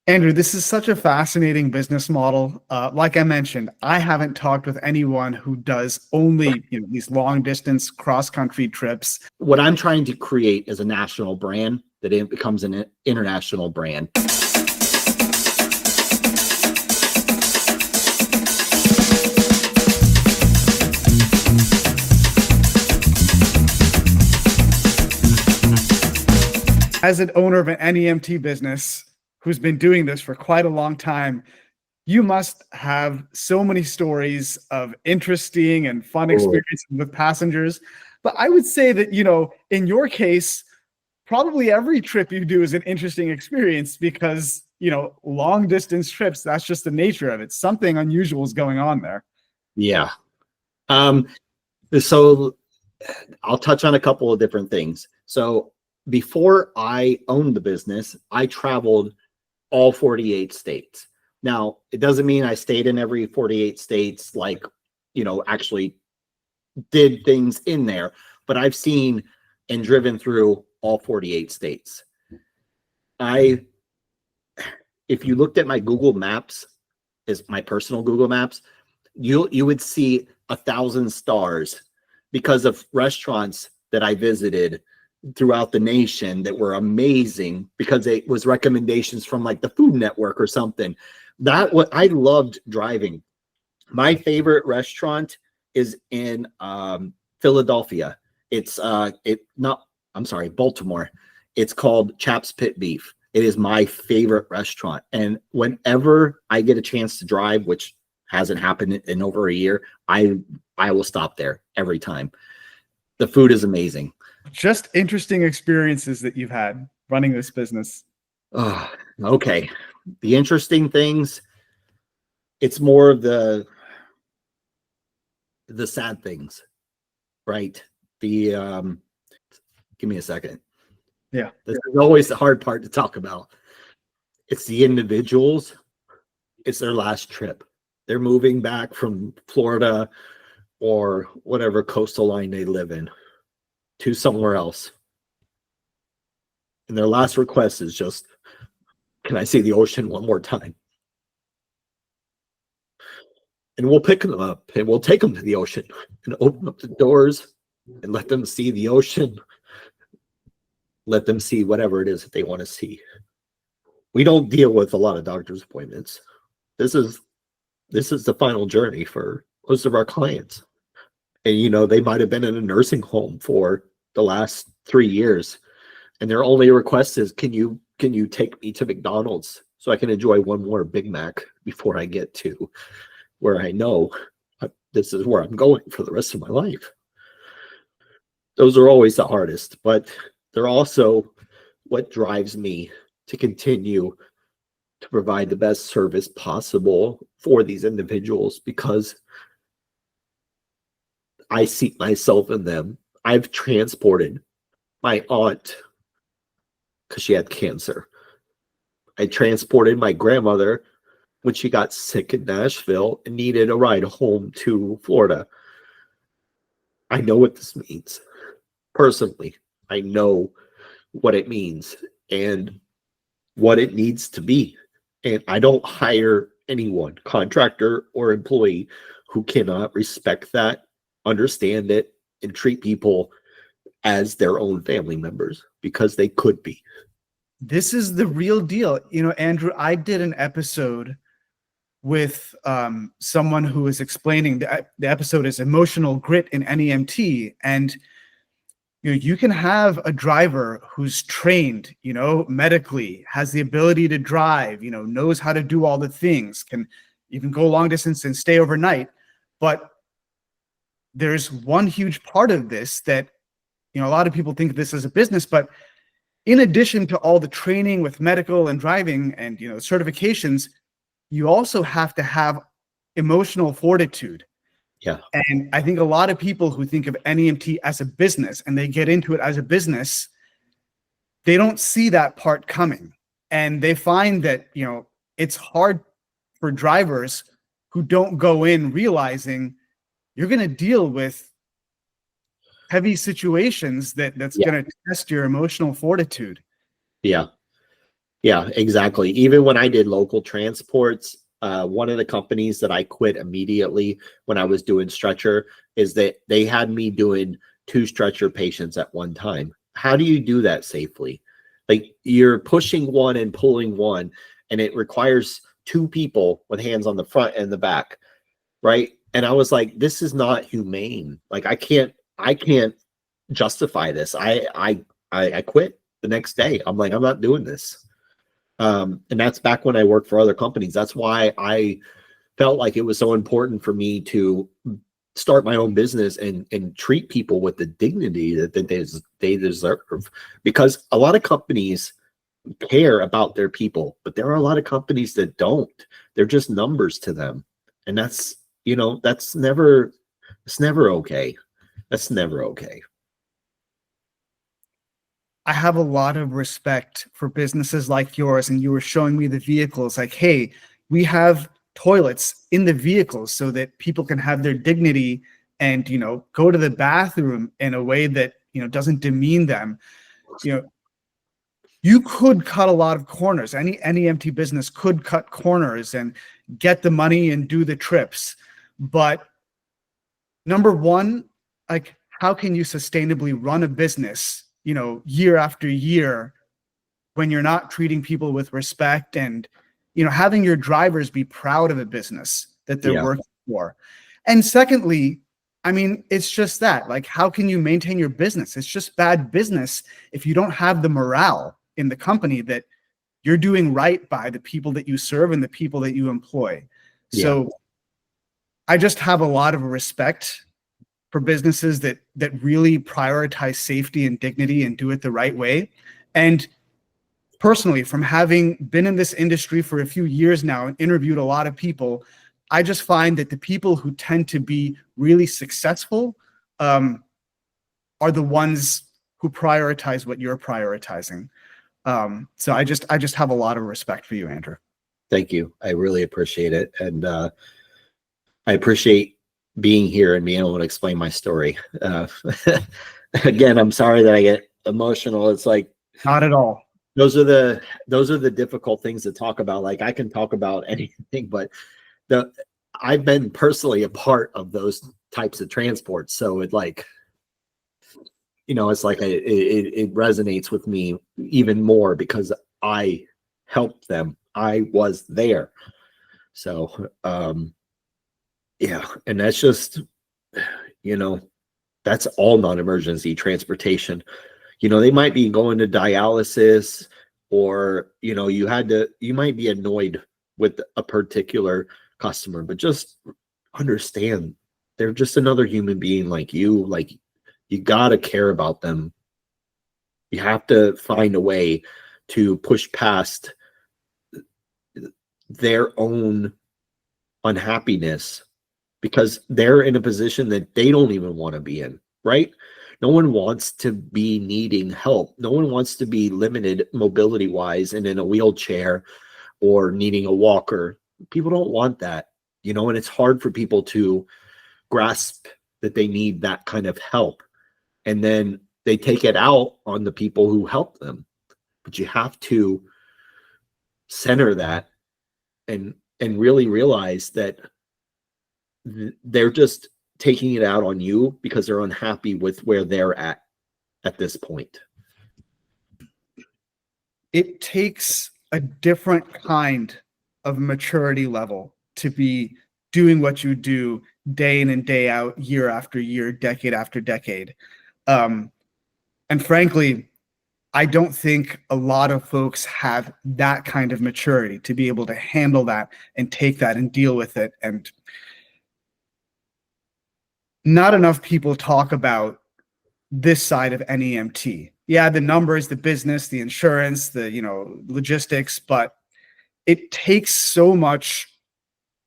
Andrew, this is such a fascinating business model. Like I mentioned, I haven't talked with anyone who does only these long distance cross country trips. What I'm trying to create is a national brand that it becomes an international brand. As an owner of an NEMT business who's been doing this for quite a long time, you must have so many stories of interesting and fun experiences with passengers. But I would say that, in your case, probably every trip you do is an interesting experience because, long distance trips, that's just the nature of it. Something unusual is going on there. Yeah. So I'll touch on a couple of different things. So before I owned the business, I traveled all 48 states. Now, it doesn't mean I stayed in every 48 states, actually did things in there, but I've seen and driven through all 48 states. If you looked at my Google Maps, is my personal Google Maps, you would see 1,000 stars because of restaurants that I visited throughout the nation that were amazing because it was recommendations from like the Food Network or something. I loved driving. My favorite restaurant is in Philadelphia. It's Baltimore. It's called Chap's Pit Beef. It is my favorite restaurant. And whenever I get a chance to drive, which hasn't happened in over a year, I will stop there every time. The food is amazing. Just interesting experiences that you've had running this business. Okay. The interesting things, it's more of the sad things, right? Give me a second. Yeah. This is always the hard part to talk about. It's the individuals. It's their last trip. They're moving back from Florida or whatever coastal line they live in to somewhere else. And their last request is just, can I see the ocean one more time? And we'll pick them up and we'll take them to the ocean and open up the doors and let them see the ocean. Let them see whatever it is that they want to see. We don't deal with a lot of doctor's appointments. This is the final journey for most of our clients. And, they might have been in a nursing home for the last 3 years. And their only request is, can you take me to McDonald's so I can enjoy one more Big Mac before I get to where I know this is where I'm going for the rest of my life. Those are always the hardest, but they're also what drives me to continue to provide the best service possible for these individuals because I see myself in them. I've transported my aunt because she had cancer. I transported my grandmother when she got sick in Nashville and needed a ride home to Florida. I know what this means. Personally, I know what it means and what it needs to be. And I don't hire anyone, contractor or employee, who cannot respect that, understand it, and treat people as their own family members because they could be. This is the real deal. Andrew, I did an episode with someone who was explaining the episode is emotional grit in NEMT. And you can have a driver who's trained, medically, has the ability to drive, knows how to do all the things, can even go long distance and stay overnight. But there's one huge part of this that, a lot of people think of this as a business, but in addition to all the training with medical and driving and, certifications, you also have to have emotional fortitude. Yeah. And I think a lot of people who think of NEMT as a business and they get into it as a business, they don't see that part coming. And they find that, it's hard for drivers who don't go in realizing you're going to deal with heavy situations that's going to test your emotional fortitude. Yeah. Yeah, exactly. Even when I did local transports, one of the companies that I quit immediately when I was doing stretcher is that they had me doing 2 stretcher patients at one time. How do you do that safely? Like, you're pushing one and pulling one, and it requires 2 people with hands on the front and the back, right? And I was like, this is not humane. Like, I can't justify this. I quit the next day. I'm like, I'm not doing this. And that's back when I worked for other companies. That's why I felt like it was so important for me to start my own business and treat people with the dignity that they deserve. Because a lot of companies care about their people, but there are a lot of companies that don't. They're just numbers to them. And that's, it's never okay. That's never okay. I have a lot of respect for businesses like yours, and you were showing me the vehicles like, hey, we have toilets in the vehicles so that people can have their dignity and, go to the bathroom in a way that, doesn't demean them. You could cut a lot of corners. Any empty business could cut corners and get the money and do the trips. But number one, like, how can you sustainably run a business, year after year, when you're not treating people with respect and, having your drivers be proud of a business that they're working for? And secondly, I mean, it's just that, like, how can you maintain your business? It's just bad business if you don't have the morale in the company that you're doing right by the people that you serve and the people that you employ. So I just have a lot of respect for businesses that really prioritize safety and dignity and do it the right way. And personally, from having been in this industry for a few years now and interviewed a lot of people, I just find that the people who tend to be really successful are the ones who prioritize what you're prioritizing. So I just have a lot of respect for you, Andrew. Thank you. I really appreciate it. And I appreciate being here and being able to explain my story. Again, I'm sorry that I get emotional. It's like, not at all. Those are the difficult things to talk about. Like, I can talk about anything, but I've been personally a part of those types of transports. So it's like, it's like it resonates with me even more because I helped them. I was there. So, and that's just, that's all non-emergency transportation. They might be going to dialysis, or, you might be annoyed with a particular customer, but just understand they're just another human being like you. Like, you got to care about them. You have to find a way to push past their own unhappiness because they're in a position that they don't even want to be in, right? No one wants to be needing help. No one wants to be limited mobility wise and in a wheelchair or needing a walker. People don't want that, and it's hard for people to grasp that they need that kind of help. And then they take it out on the people who help them. But you have to center that and really realize that they're just taking it out on you because they're unhappy with where they're at this point. It takes a different kind of maturity level to be doing what you do day in and day out, year after year, decade after decade. And frankly, I don't think a lot of folks have that kind of maturity to be able to handle that and take that and deal with it. And not enough people talk about this side of NEMT. Yeah, the numbers, the business, the insurance, the logistics, but it takes so much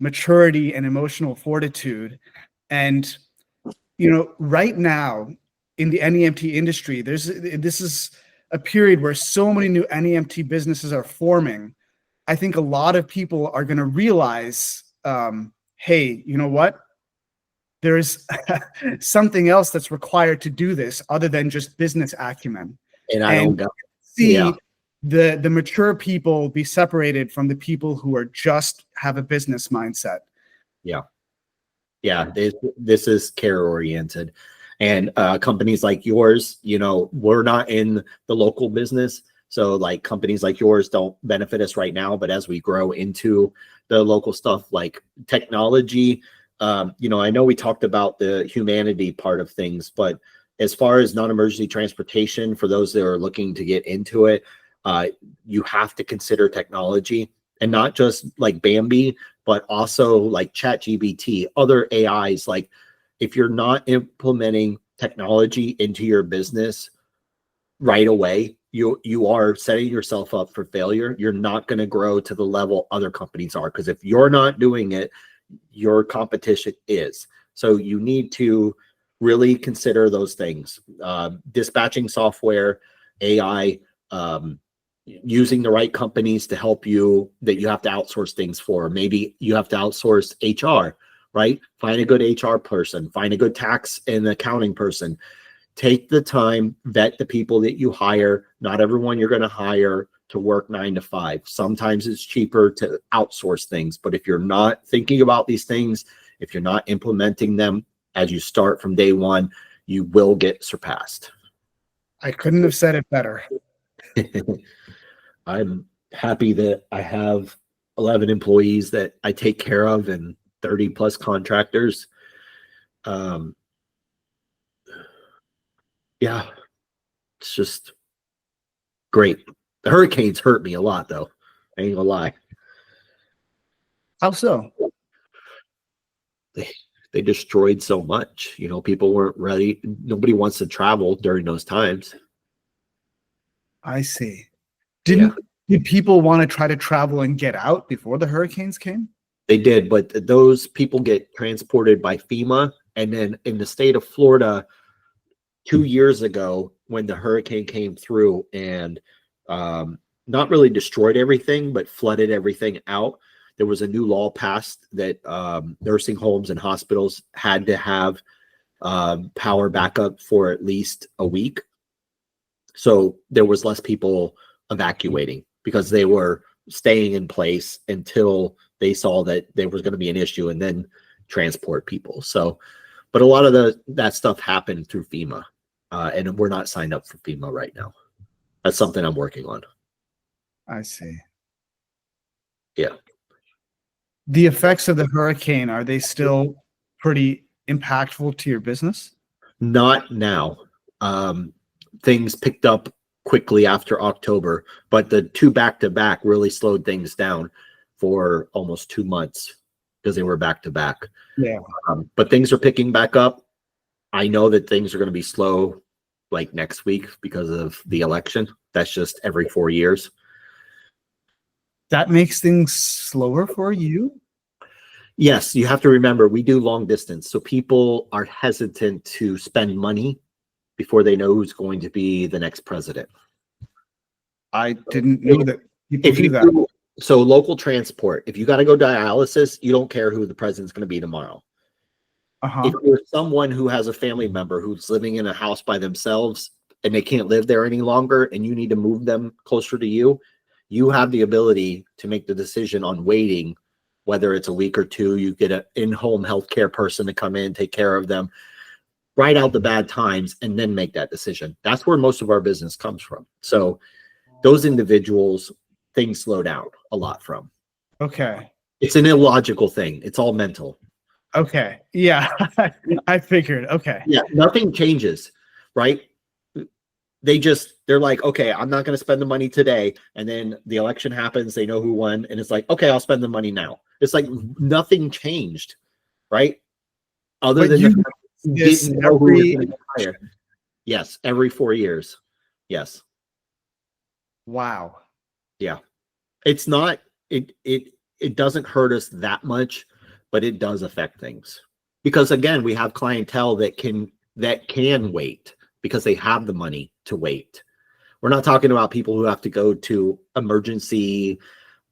maturity and emotional fortitude. And right now in the NEMT industry, this is a period where so many new NEMT businesses are forming. I think a lot of people are going to realize, hey, you know what? There's something else that's required to do this other than just business acumen. And I don't see the mature people be separated from the people who are just have a business mindset. Yeah. Yeah. This is care oriented. And companies like yours, you know, we're not in the local business. So like companies like yours don't benefit us right now. But as we grow into the local stuff like technology, you know, I know we talked about the humanity part of things, but as far as non-emergency transportation, for those that are looking to get into it, you have to consider technology, and not just like Bambi, but also like ChatGPT, other AIs. Like if you're not implementing technology into your business right away, you are setting yourself up for failure. You're not going to grow to the level other companies are, because if you're not doing it, your competition is. So you need to really consider those things. Dispatching software, AI, using the right companies to help you that you have to outsource things for. Maybe you have to outsource HR, right? Find a good HR person, find a good tax and accounting person. Take the time, vet the people that you hire. Not everyone you're going to hire to work 9 to 5. Sometimes it's cheaper to outsource things. But if you're not thinking about these things, if you're not implementing them as you start from day one, you will get surpassed. I couldn't have said it better. I'm happy that I have 11 employees that I take care of and 30 plus contractors. Yeah, it's just great. The hurricanes hurt me a lot, though. I ain't gonna lie. How so? They destroyed so much. You know, people weren't ready. Nobody wants to travel during those times. I see. Yeah, Did people want to try to travel and get out before the hurricanes came? they did, but those people get transported by FEMA. And then in the state of Florida, 2 years ago, when the hurricane came through and not really destroyed everything, but flooded everything out, there was a new law passed that nursing homes and hospitals had to have power backup for at least a week. So there was less people evacuating because they were staying in place until they saw that there was going to be an issue, and then transport people. So, but a lot of that stuff happened through FEMA, and we're not signed up for FEMA right now. That's something I'm working on. I see. Yeah. The effects of the hurricane, are they still pretty impactful to your business? Not now. Things picked up quickly after October, but the two back-to-back really slowed things down for almost 2 months because they were back-to-back. Yeah. But things are picking back up. I know that things are going to be slow like next week because of the election. That's just every 4 years. That makes things slower for you? Yes, you have to remember we do long distance. So people are hesitant to spend money before they know who's going to be the next president. I didn't know that people do that. So local transport, if you got to go dialysis, you don't care who the president's going to be tomorrow. If you're someone who has a family member who's living in a house by themselves and they can't live there any longer and you need to move them closer to you, you have the ability to make the decision on waiting, whether it's a week or two. You get an in-home healthcare person to come in, take care of them, ride out the bad times, and then make that decision. That's where most of our business comes from. So those individuals, things slow down a lot from. Okay. It's an illogical thing. It's all mental. Okay. Yeah. I figured. Okay. Yeah. Nothing changes, right? They're like, okay, I'm not going to spend the money today. And then the election happens. They know who won. And it's like, okay, I'll spend the money now. It's like nothing changed, right? Other But than you the fact that you didn't know who was going to hire. Yes. Every 4 years. Yes. Wow. Yeah. It's not, it doesn't hurt us that much, but it does affect things. Because again, we have clientele that can wait because they have the money to wait. We're not talking about people who have to go to emergency,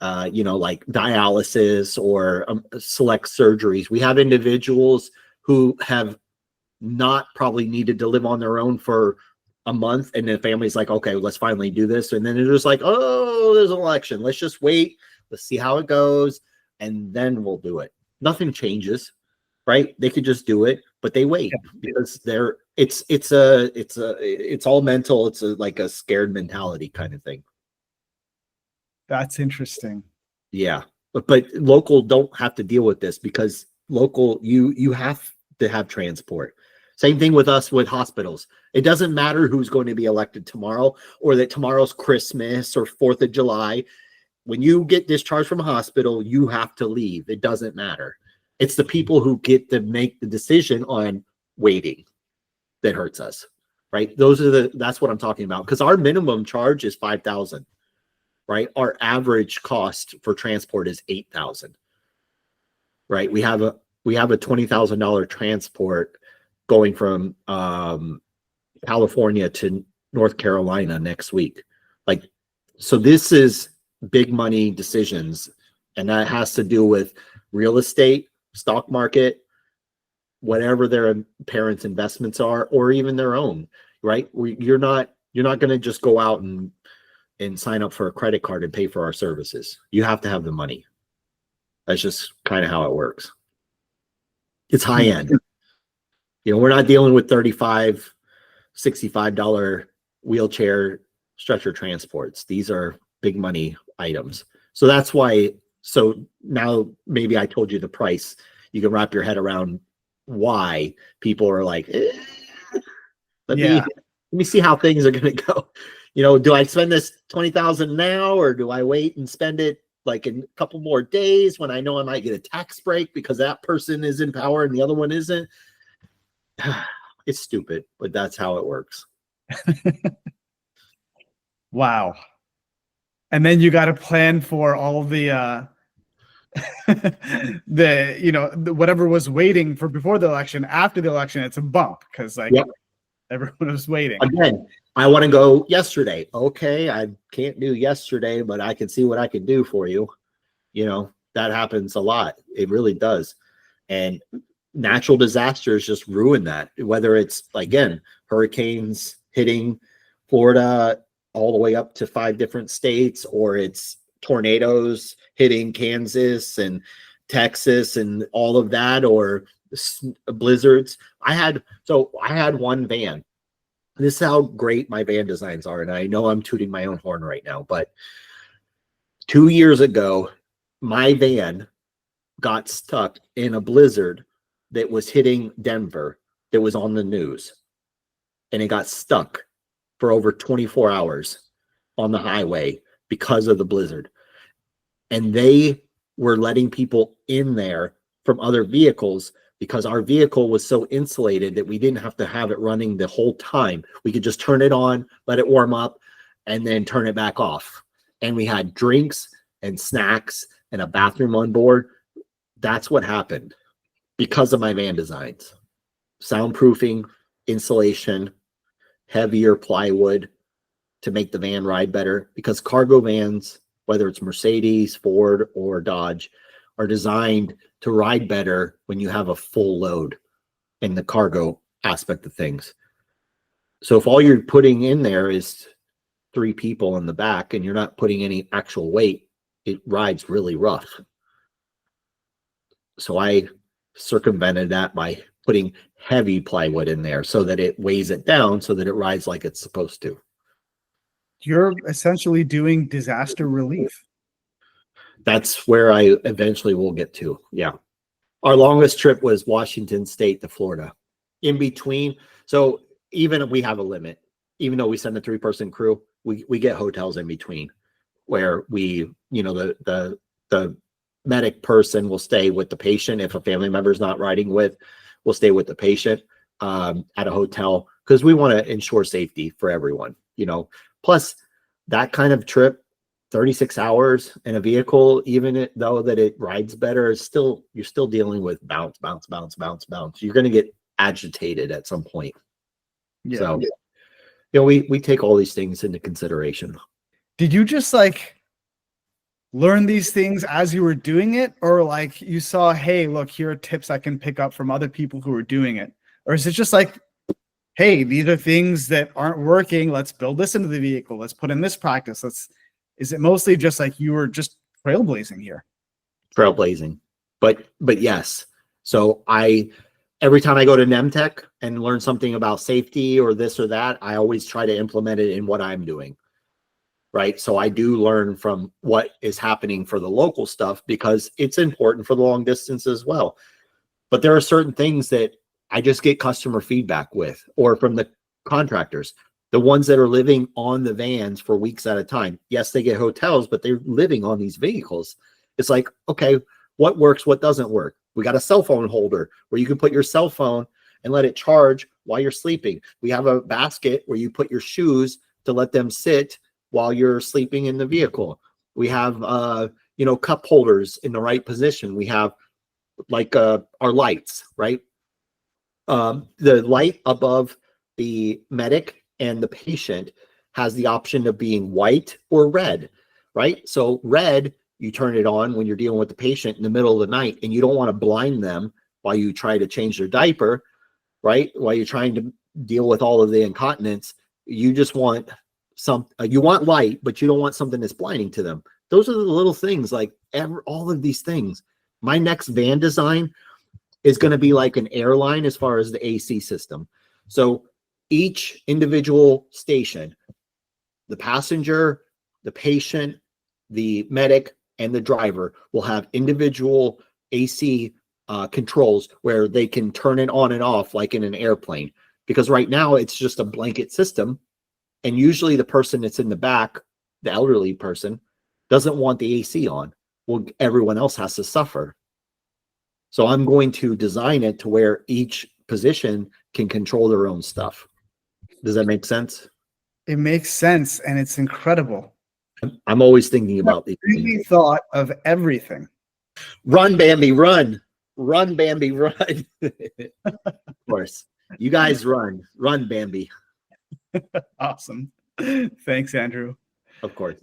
like dialysis or select surgeries. We have individuals who have not probably needed to live on their own for a month, and the family's like, okay, let's finally do this. And then they're just like, oh, there's an election. Let's just wait. Let's see how it goes. And then we'll do it. Nothing changes, right? They could just do it, but they wait because it's all mental. It's like a scared mentality kind of thing. That's interesting. Yeah. But local don't have to deal with this because local, you have to have transport. Same thing with us with hospitals. It doesn't matter who's going to be elected tomorrow or that tomorrow's Christmas or 4th of July. When you get discharged from a hospital, you have to leave. It doesn't matter. It's the people who get to make the decision on waiting that hurts us, right? That's what I'm talking about. Because our minimum charge is $5,000, right? Our average cost for transport is $8,000, right? We have a $20,000 transport going from California to North Carolina next week. Like, so this is big money decisions, and that has to do with real estate, stock market, whatever their parents' investments are, or even their own, right? You're not going to just go out and sign up for a credit card and pay for our services. You have to have the money. That's just kind of how it works. It's high end. We're not dealing with $35, $65 wheelchair stretcher transports. These are big money items. So that's why. So now maybe I told you the price. You can wrap your head around why people are like, let me see how things are going to go. Do I spend this $20,000 now, or do I wait and spend it like in a couple more days when I know I might get a tax break because that person is in power and the other one isn't? It's stupid, but that's how it works. Wow. And then you got to plan for all the whatever was waiting for before the election. After the election, it's a bump because everyone was waiting. Again, I want to go yesterday. Okay, I can't do yesterday, but I can see what I can do for you. That happens a lot. It really does. And natural disasters just ruin that. Whether it's, again, hurricanes hitting Florida all the way up to 5 different states, or it's tornadoes hitting Kansas and Texas and all of that, or blizzards. I had one van. This is how great my van designs are. And I know I'm tooting my own horn right now, but 2 years ago, my van got stuck in a blizzard that was hitting Denver, that was on the news, and it got stuck for over 24 hours on the highway because of the blizzard. And they were letting people in there from other vehicles because our vehicle was so insulated that we didn't have to have it running the whole time. We could just turn it on, let it warm up, and then turn it back off. And we had drinks and snacks and a bathroom on board. That's what happened because of my van designs. Soundproofing, insulation, heavier plywood to make the van ride better, because cargo vans, whether it's Mercedes, Ford, or Dodge, are designed to ride better when you have a full load in the cargo aspect of things. So if all you're putting in there is 3 people in the back and you're not putting any actual weight, it rides really rough. So I circumvented that by putting heavy plywood in there so that it weighs it down so that it rides like it's supposed to. You're essentially doing disaster relief. That's where I eventually will get to. Yeah. Our longest trip was Washington State to Florida. In between, so even we have a limit, even though we send a 3-person crew, we get hotels in between where we, the medic person will stay with the patient. If a family member is not riding with, we'll stay with the patient at a hotel, because we want to ensure safety for everyone, Plus, that kind of trip, 36 hours in a vehicle, even though that it rides better, you're still dealing with bounce. You're going to get agitated at some point. Yeah. So, we take all these things into consideration. Did you just learn these things as you were doing it, or you saw, hey, look, here are tips I can pick up from other people who are doing it? Or is it just hey, these are things that aren't working. Let's build this into the vehicle. Let's put in this practice. Is it mostly just like you were just trailblazing here? Trailblazing. But yes. So every time I go to NEMTech and learn something about safety or this or that, I always try to implement it in what I'm doing. Right. So I do learn from what is happening for the local stuff because it's important for the long distance as well. But there are certain things that I just get customer feedback with, or from the contractors, the ones that are living on the vans for weeks at a time. Yes, they get hotels, but they're living on these vehicles. It's like, okay, what works, what doesn't work? We got a cell phone holder where you can put your cell phone and let it charge while you're sleeping. We have a basket where you put your shoes to let them sit while you're sleeping in the vehicle. We have, cup holders in the right position. We have like our lights, right? The light above the medic and the patient has the option of being white or red, right? So red, you turn it on when you're dealing with the patient in the middle of the night, and you don't want to blind them while you try to change their diaper, right? While you're trying to deal with all of the incontinence, you just want you want light, but you don't want something that's blinding to them. Those are the little things, like all of these things. My next van design is going to be like an airline as far as the AC system. So each individual station, the passenger, the patient, the medic, and the driver will have individual AC controls where they can turn it on and off like in an airplane. Because right now it's just a blanket system. And usually the person that's in the back, the elderly person, doesn't want the AC on. Well, everyone else has to suffer. So I'm going to design it to where each position can control their own stuff. Does that make sense? It makes sense, and it's incredible. I'm always thinking about these things. Really thought of everything. Run, Bambi, run. Run, Bambi, run. Of course. You guys run. Run, Bambi. Awesome. Thanks, Andrew. Of course.